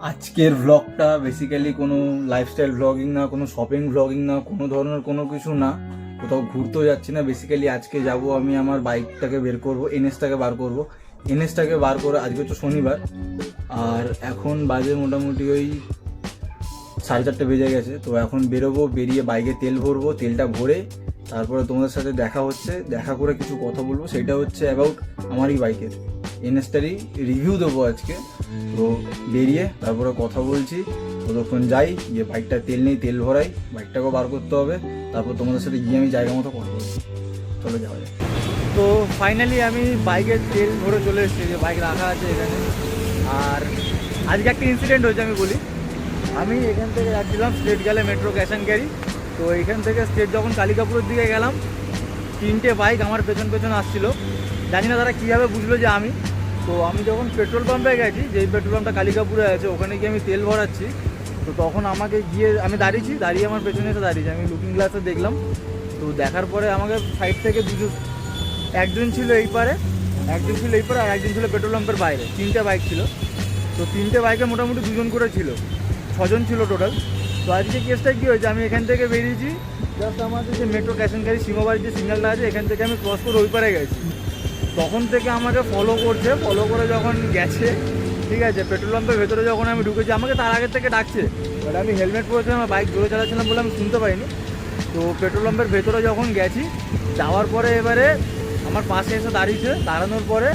আজকের ভ্লগটা বেসিক্যালি কোনো lifestyle vlogging না, কোনো শপিং ভ্লগিং না, কোনো ধরনের কোনো কিছু না, কোথাও ঘুরতেও যাচ্ছি না। বেসিক্যালি আজকে যাব আমি আমার বাইকটাকে বের করব, এনএসটাকে বার করব। এনএসটাকে বার করে, আজকে তো শনিবার, আর এখন বাজে মোটামুটি ওই 4:30 বেজে গেছে। তো এখন বেরোবো, বেরিয়ে বাইকে তেল ভরবো, তেলটা ভরে তারপরে তোমাদের সাথে দেখা হচ্ছে, দেখা করে কিছু কথা বলবো। সেটা হচ্ছে অ্যাবাউট আমারই বাইকের এনএসটারই রিভিউ দেবো আজকে। তো বেরিয়ে তারপরে কথা বলছি, ততক্ষণ যাই, যে বাইকটা তেল নেই, তেল ভরাই, বাইকটাকেও বার করতে হবে, তারপর তোমাদের সাথে গিয়ে আমি জায়গা মতো কথা বলছি। চলো যাওয়া যায়। তো ফাইনালি আমি বাইকের তেল ভরে চলে এসেছি, যে বাইক রাখা আছে এখানে। আর আজকে একটা ইনসিডেন্ট হয়েছে, আমি বলি। আমি এখান থেকে যাচ্ছিলাম, স্টেট গেলে মেট্রো ক্যাশ অ্যান্ড ক্যারি। তো এইখান থেকে স্টেট যখন কালিকাপুরের দিকে গেলাম, 3টে বাইক আমার পেছন পেছন আসছিল। জানি না তারা কীভাবে বুঝলো যে আমি। তো আমি যখন পেট্রোল পাম্পে গেছি, যেই পেট্রোল পাম্পটা কালিকাপুরে আছে, ওখানে গিয়ে আমি তেল ভরাচ্ছি। তো তখন আমাকে গিয়ে, আমি দাঁড়িয়েছি, দাঁড়িয়ে আমার পেছনে এসে দাঁড়িয়েছি, আমি লুকিং গ্লাসে দেখলাম। তো দেখার পরে আমাকে সাইড থেকে একজন ছিল এই পারে, একজন ছিল এই পারে, আর একজন ছিল পেট্রোল পাম্পের বাইরে। 3টে বাইক ছিল। তো 3টে বাইকে মোটামুটি 2জন করে ছিল, 6জন ছিল টোটাল। তো আজকে কেসটা কী হয়েছে, আমি এখান থেকে বেরিয়েছি, জাস্ট আমাদের যে মেট্রো ক্যাশ অ্যান্ড ক্যারি সীমাবাড়ির যে সিগন্যালটা আছে, এখান থেকে আমি ক্রস করে ওই পারে গেছি। তখন থেকে আমাকে ফলো করছে, ফলো করে যখন গেছে, ঠিক আছে, পেট্রোল পাম্পের ভেতরে যখন আমি ঢুকেছি, আমাকে তার আগের থেকে ডাকছে, বাট আমি হেলমেট পরেছিলাম, আমার বাইক জোরে চালাচ্ছিলাম বলে আমি শুনতে পাইনি। তো পেট্রোল পাম্পের ভেতরে যখন গেছি, যাওয়ার পরে এবারে আমার পাশে এসে দাঁড়িয়েছে, দাঁড়ানোর পরে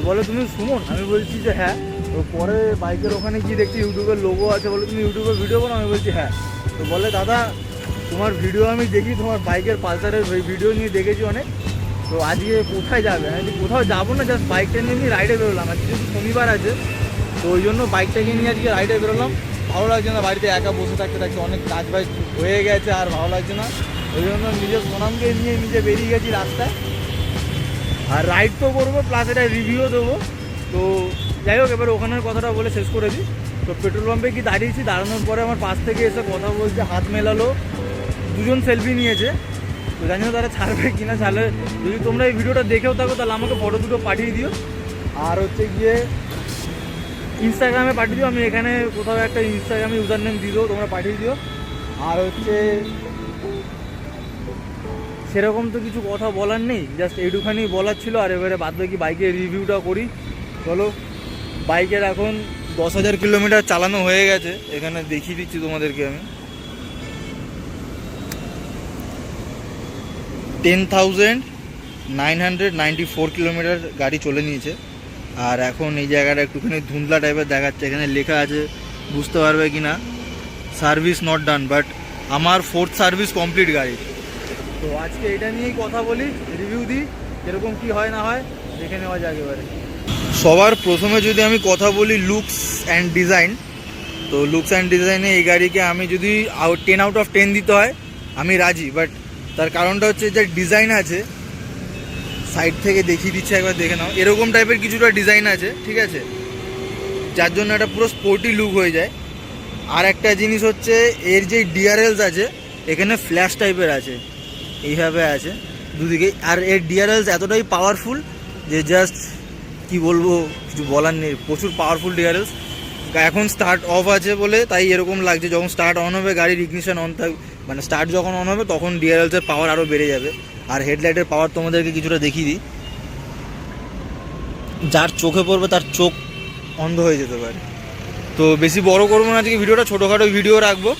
বলে, তুমি সুমন? আমি বলছি যে হ্যাঁ। তো পরে বাইকের ওখানে গিয়ে দেখছি ইউটিউবের লোগো আছে, বলে তুমি ইউটিউবে ভিডিও করো? আমি বলছি হ্যাঁ। তো বলে, দাদা তোমার ভিডিও আমি দেখি, তোমার বাইকের পালসারের ভিডিও নিয়ে দেখেছি অনেক। তো আজকে কোথায় যাবে? আমি কোথাও যাবো না, জাস্ট বাইকটা নিয়ে নিয়ে রাইডে বেরোলাম। আজকে যেহেতু শনিবার আছে, তো ওই জন্য বাইকটাকে নিয়ে আজকে রাইডে বেরোলাম। ভালো লাগছে না বাড়িতে একা বসে থাকতে থাকতে, অনেক কাজ বাজ হয়ে গেছে, আর ভালো লাগছে না। ওই জন্য নিজের সোনামকে নিয়ে নিজে বেরিয়ে গেছি রাস্তায়। আর রাইড তো করবো, প্লাস এটা রিভিউও দেবো। তো যাই হোক, এবার ওখানের কথাটা বলে শেষ করে দিই। তো পেট্রোল পাম্পে কি দাঁড়িয়েছি, দাঁড়ানোর পরে আমার পাশ থেকে এসে কথা বলছে, হাত মেলালো, 2জন সেলফি নিয়েছে। তো জানি না তারা ছাড়বে কিনা, ছাড়লে যদি তোমরা এই ভিডিওটা দেখেও থাকো তাহলে আমাকে ফটো দুটো পাঠিয়ে দিও। আর হচ্ছে গিয়ে ইনস্টাগ্রামে পাঠিয়ে দিও, আমি এখানে কোথাও একটা ইনস্টাগ্রামে ইউজার নেম দিয়ে দেবো, তোমরা পাঠিয়ে দিও। আর হচ্ছে সেরকম তো কিছু কথা বলার নেই, জাস্ট এইটুখানি বলার ছিল। আর এবারে বাদ বাকি বাইকের রিভিউটা করি। চলো, বাইকের এখন 10,000 কিলোমিটার চালানো হয়ে গেছে, এখানে দেখিয়ে দিচ্ছি তোমাদেরকে আমি। 10,994 কিলোমিটার গাড়ি চলে নিয়েছে। আর এখন এই জায়গাটা একটুখানি ধুন্দলা টাইপের দেখাচ্ছে, এখানে লেখা আছে, বুঝতে পারবে কি না, সার্ভিস নট ডান, বাট আমার 4th সার্ভিস কমপ্লিট গাড়ি। তো আজকে এটা নিয়েই কথা বলি, রিভিউ দিই, কীরকম কী হয় না হয় দেখে নেওয়া যায় এবারে। সবার প্রথমে যদি আমি কথা বলি লুকস অ্যান্ড ডিজাইন, তো লুকস অ্যান্ড ডিজাইনে এই গাড়িকে আমি যদি 10 আউট অফ 10 দিতে হয়, আমি রাজি। বাট তার কারণটা হচ্ছে যে ডিজাইন আছে, সাইড থেকে দেখিয়ে দিচ্ছে, একবার দেখে নাও, এরকম টাইপের কিছুটা ডিজাইন আছে, ঠিক আছে, যার জন্য একটা পুরো স্পোর্টি লুক হয়ে যায়। আর একটা জিনিস হচ্ছে, এর যে ডিআরএলস আছে, এখানে ফ্ল্যাশ টাইপের আছে, এইভাবে আছে দুদিকে। আর এর ডিআরএলস এতটাই পাওয়ারফুল যে জাস্ট কি বলবো, কিছু বলার নেই, প্রচুর পাওয়ারফুল ডিআরএলস। এখন স্টার্ট অফ আছে বলে তাই এরকম লাগছে, যখন স্টার্ট অন হবে, গাড়ির ইগনিশন অন থাকবে, মানে স্টার্ট যখন অন হবে তখন ডিআরএলসের পাওয়ার আরও বেড়ে যাবে। আর হেডলাইটের পাওয়ার তোমাদেরকে কিছুটা দেখিয়ে দিই, যার চোখে পড়বে তার চোখ অন্ধ হয়ে যেতে পারে। তো বেশি বড় করবো না আজকে ভিডিওটা, ছোটোখাটো ভিডিও রাখবো,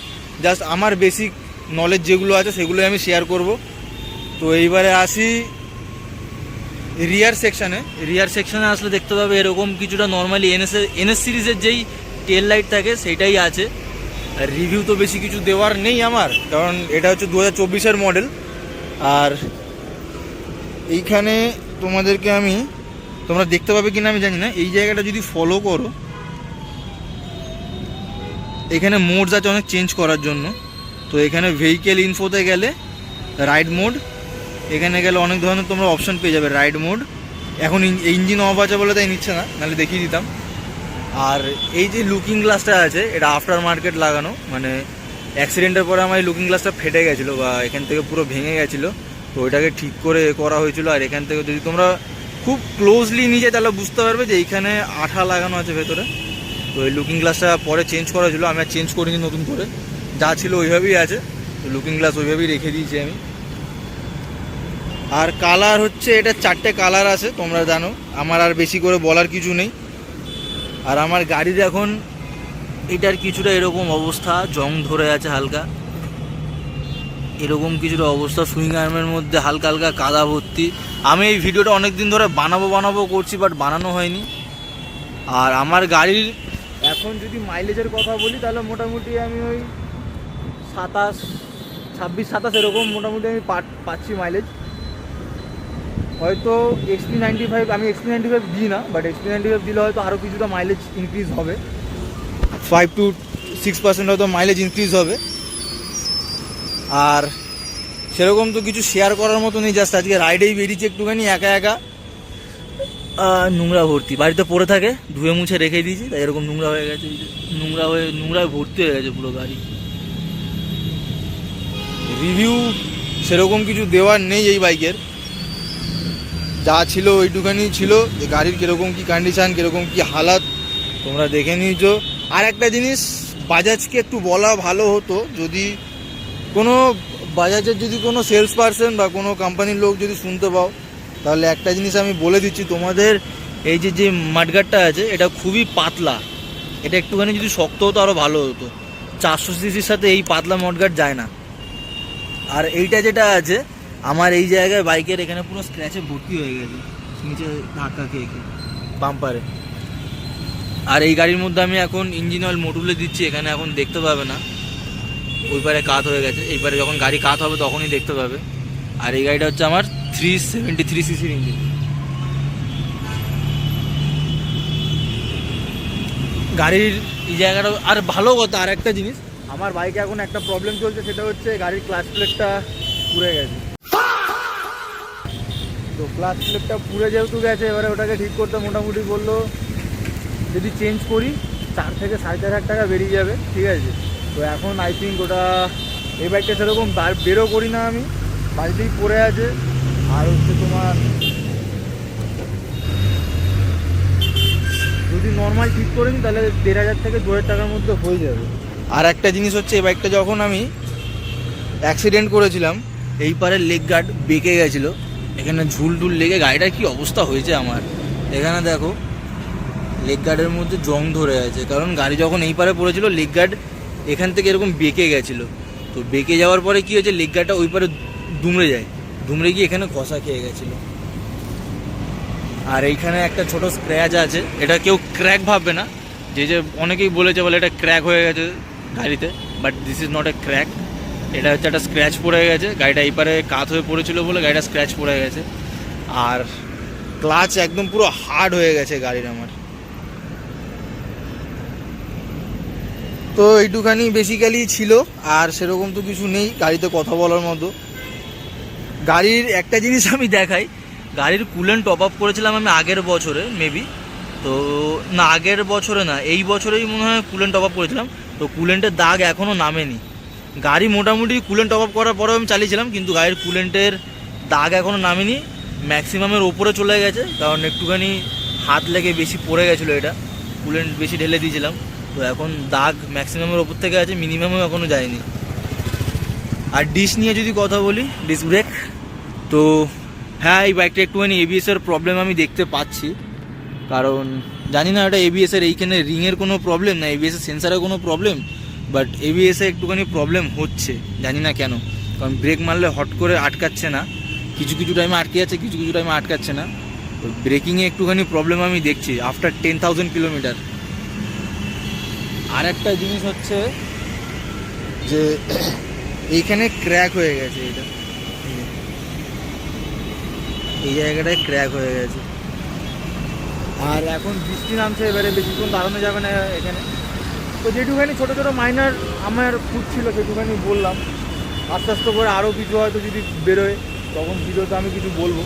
জাস্ট আমার বেসিক নলেজ যেগুলো আছে সেগুলোই আমি শেয়ার করব। তো এইবারে আসি রিয়ার সেকশানে। রিয়ার সেকশানে আসলে দেখতে পাবে এরকম কিছুটা নর্মালি এনএস সিরিজের যেই টেল লাইট থাকে সেইটাই আছে। আর রিভিউ তো বেশি কিছু দেওয়ার নেই আমার, কারণ এটা হচ্ছে 2024-এর মডেল। আর এইখানে তোমাদেরকে তোমরা দেখতে পাবে কিনা আমি জানি না, এই জায়গাটা যদি ফলো করো, এখানে মোডস আছে অনেক চেঞ্জ করার জন্য। তো এখানে ভেহিকেল ইনফোতে গেলে রাইড মোড, এখানে গেলে অনেক ধরনের তোমরা অপশান পেয়ে যাবে। রাইড মোড এখন ইঞ্জিন অফ আছে বলে তাই নিচ্ছে না, নাহলে দেখিয়ে দিতাম। আর এই যে লুকিং গ্লাসটা আছে, এটা আফটার মার্কেট লাগানো, মানে অ্যাক্সিডেন্টের পরে আমার এই লুকিং গ্লাসটা ফেটে গেছিলো বা এখান থেকে পুরো ভেঙে গেছিলো, তো ওইটাকে ঠিক করে করা হয়েছিল। আর এখান থেকে যদি তোমরা খুব ক্লোজলি নিয়ে যায় তাহলে বুঝতে পারবে যে এইখানে আঠা লাগানো আছে ভেতরে, তো এই লুকিং গ্লাসটা পরে চেঞ্জ করা ছিল, আমি আর চেঞ্জ করিনি, নতুন করে যা ছিল ওইভাবেই আছে। তো লুকিং গ্লাস ওইভাবেই রেখে দিয়েছি আমি। আর কালার হচ্ছে এটা 4টে কালার আছে, তোমরা জানো, আমার আর বেশি করে বলার কিছু নেই। আর আমার গাড়ির এখন এটার কিছুটা এরকম অবস্থা, জং ধরে আছে হালকা, এরকম কিছুটা অবস্থা, সুইং আর্মের মধ্যে হালকা হালকা কাদা ভর্তি। আমি এই ভিডিওটা অনেক দিন ধরে বানাবো করছি, বাট বানানো হয়নি। আর আমার গাড়ির এখন যদি মাইলেজের কথা বলি তাহলে মোটামুটি আমি ওই 26-27 এরকম মোটামুটি আমি পাচ্ছি মাইলেজ। হয়তো XP95, আমি XP95 দিই না, বাট XP95 দিলে হয়তো আরও কিছুটা মাইলেজ ইনক্রিজ হবে, 5 to 6% হয়তো মাইলেজ ইনক্রিজ হবে। আর সেরকম তো কিছু শেয়ার করার মতো নেই, জাস্ট আজকে রাইডেই বেরিয়েছি একটুখানি একা একা। নোংরা ভর্তি, বাড়িতে পড়ে থাকে, ধুয়ে মুছে রেখে দিয়েছি, তাই এরকম নোংরা হয়ে গেছে, নোংরায় ভর্তি হয়ে গেছে পুরো গাড়ি। রিভিউ সেরকম কিছু দেওয়ার নেই এই বাইকের, যা ছিল ওইটুখানি ছিল, যে গাড়ির কীরকম কী কন্ডিশান, কীরকম কী হালাত তোমরা দেখে নিয়েছো। আর একটা জিনিস বাজাজকে একটু বলা ভালো হতো, যদি কোনো বাজাজের যদি কোনো সেলস পারসন বা কোনো কোম্পানির লোক যদি শুনতে পাও, তাহলে একটা জিনিস আমি বলে দিচ্ছি তোমাদের, এই যে মাডগার্ডটা আছে এটা খুবই পাতলা, এটা একটুখানি যদি শক্ত হতো আরও ভালো হতো। 400 সিসির সাথে এই পাতলা মডগার্ড যায় না। আর এইটা যেটা আছে আমার এই জায়গায় বাইকের এখানে পুরো স্ক্র্যাচে ভর্তি হয়ে গেছে, নিচে ধাক্কা খেয়ে বাম্পারে। আর এই গাড়ির মধ্যে আমি এখন ইঞ্জিন অয়েল মডুলে দিচ্ছি, এখানে এখন দেখতে পাবে না, ওই পারে কাত হয়ে গেছে, এই পারে যখন গাড়ি কাত হবে তখনই দেখতে পাবে। আর এই গাড়িটা হচ্ছে আমার 373 সিসির ইঞ্জিন। গাড়ির এই জায়গাটা আর ভালো কথা, আর একটা জিনিস, আমার বাইকে এখন একটা প্রবলেম চলছে, সেটা হচ্ছে গাড়ির ক্লাচ প্লেটটা পুড়ে গেছে। তো ক্লাচ প্লেটটা পুড়ে যেহেতু গেছে, এবারে ওটাকে ঠিক করতে মোটামুটি বললো যদি চেঞ্জ করি 4 থেকে 4.5 টাকা বেরিয়ে যাবে, ঠিক আছে। তো এখন আই থিঙ্ক ওটা, এই বাইকটা সেরকম বেরো করি না আমি, বাড়িতেই পড়ে আছে। আর হচ্ছে তোমার যদি নর্মাল ঠিক করে নিই তাহলে 1,500 থেকে 2,000 টাকার মধ্যে হয়ে যাবে। আর একটা জিনিস হচ্ছে, এই বাইকটা যখন আমি অ্যাক্সিডেন্ট করেছিলাম, এই পারে লেগ গার্ড বেঁকে গেছিলো, এখানে ঝুল লেগে গাড়িটার কী অবস্থা হয়েছে আমার। এখানে দেখো লেগ গার্ডের মধ্যে জং ধরে আছে, কারণ গাড়ি যখন এই পারে পড়েছিল লেগ গার্ড এখান থেকে এরকম বেঁকে গেছিলো। তো বেঁকে যাওয়ার পরে কী হয়েছে, লেগ গার্ডটা ওই পারে দুমড়ে গিয়ে এখানে ঘষা খেয়ে গেছিলো। আর এইখানে একটা ছোট স্ক্র্যাচ আছে, এটা কেউ ক্র্যাক ভাববে না, যে অনেকেই বলেছে বলে এটা ক্র্যাক হয়ে গেছে গাড়িতে, but this is not a crack, এটা হচ্ছে একটা স্ক্র্যাচ পড়ে গেছে, গাড়িটা এই পারে কাত হয়ে পড়েছিল বলে গাড়িটা স্ক্র্যাচ পড়ে গেছে। আর ক্লাচ একদম পুরো হার্ড হয়ে গেছে গাড়ির আমার। তো এইটুখানি বেসিক্যালি ছিল, আর সেরকম তো কিছু নেই গাড়িতে কথা বলার মতো। গাড়ির একটা জিনিস আমি দেখাই, গাড়ির কুলেন্ট টপ আপ করেছিলাম আমি আগের বছরে মেবি, তো না আগের বছরে না, এই বছরেই মনে হয় কুলেন্ট টপ আপ করেছিলাম। তো কুলেন্টের দাগ এখনও নামেনি, গাড়ি মোটামুটি কুলেন্ট টপ আপ করার পরেও আমি চালিয়েছিলাম, কিন্তু গাড়ির কুলেন্টের দাগ এখনও নামেনি, ম্যাক্সিমামের ওপরে চলে গেছে, কারণ একটুখানি হাত লেগে বেশি পড়ে গেছিলো, এটা কুলেন্ট বেশি ঢেলে দিয়েছিলাম। তো এখন দাগ ম্যাক্সিমামের ওপর থেকে আছে, মিনিমামও এখনও যায়নি। আর ডিস নিয়ে যদি কথা বলি, ডিস ব্রেক, তো হ্যাঁ এই বাইকটা একটুখানি এবিএসের প্রবলেম আমি দেখতে পাচ্ছি, কারণ জানি না এটা এবিএসের এইখানে রিংয়ের কোনো প্রবলেম না এবিএসের সেন্সারের কোনো প্রবলেম, বাট এবিএসে একটুখানি প্রবলেম হচ্ছে, জানি না কেন, কারণ ব্রেক মারলে হট করে আটকাচ্ছে না, কিছু টাইমে আটকে যাচ্ছে, কিছু টাইমে আটকাচ্ছে না। তো ব্রেকিংয়ে একটুখানি প্রবলেম আমি দেখছি আফটার 10,000 কিলোমিটার। আর একটা জিনিস হচ্ছে যে এইখানে ক্র্যাক হয়ে গেছে, এটা এই জায়গাটায় ক্র্যাক হয়ে গেছে। আর এখন বৃষ্টি নামছে, এবারে বেশিক্ষণ দাঁড়ানো যাবে না এখানে। তো যেটুখানি ছোটো মাইনার আমার খুঁজ ছিল সেটুখানি বললাম, আস্তে আস্তে করে আরও কিছু হয়তো যদি বেরোয় তখন ভিডিওতে আমি কিছু বলবো।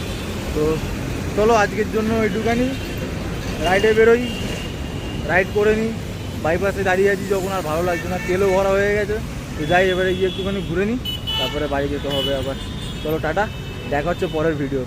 তো চলো আজকের জন্য এইটুখানি, রাইডে বেরোই, রাইড করে নিই, বাইপাসে দাঁড়িয়ে আছি যখন আর ভালো লাগছে না, তেলও ভরা হয়ে গেছে। তো যাই এবারে গিয়ে একটুখানি ঘুরে নিই, তারপরে বাড়ি যেতে হবে আবার। চলো টাটা, দেখা হচ্ছে পরের ভিডিও।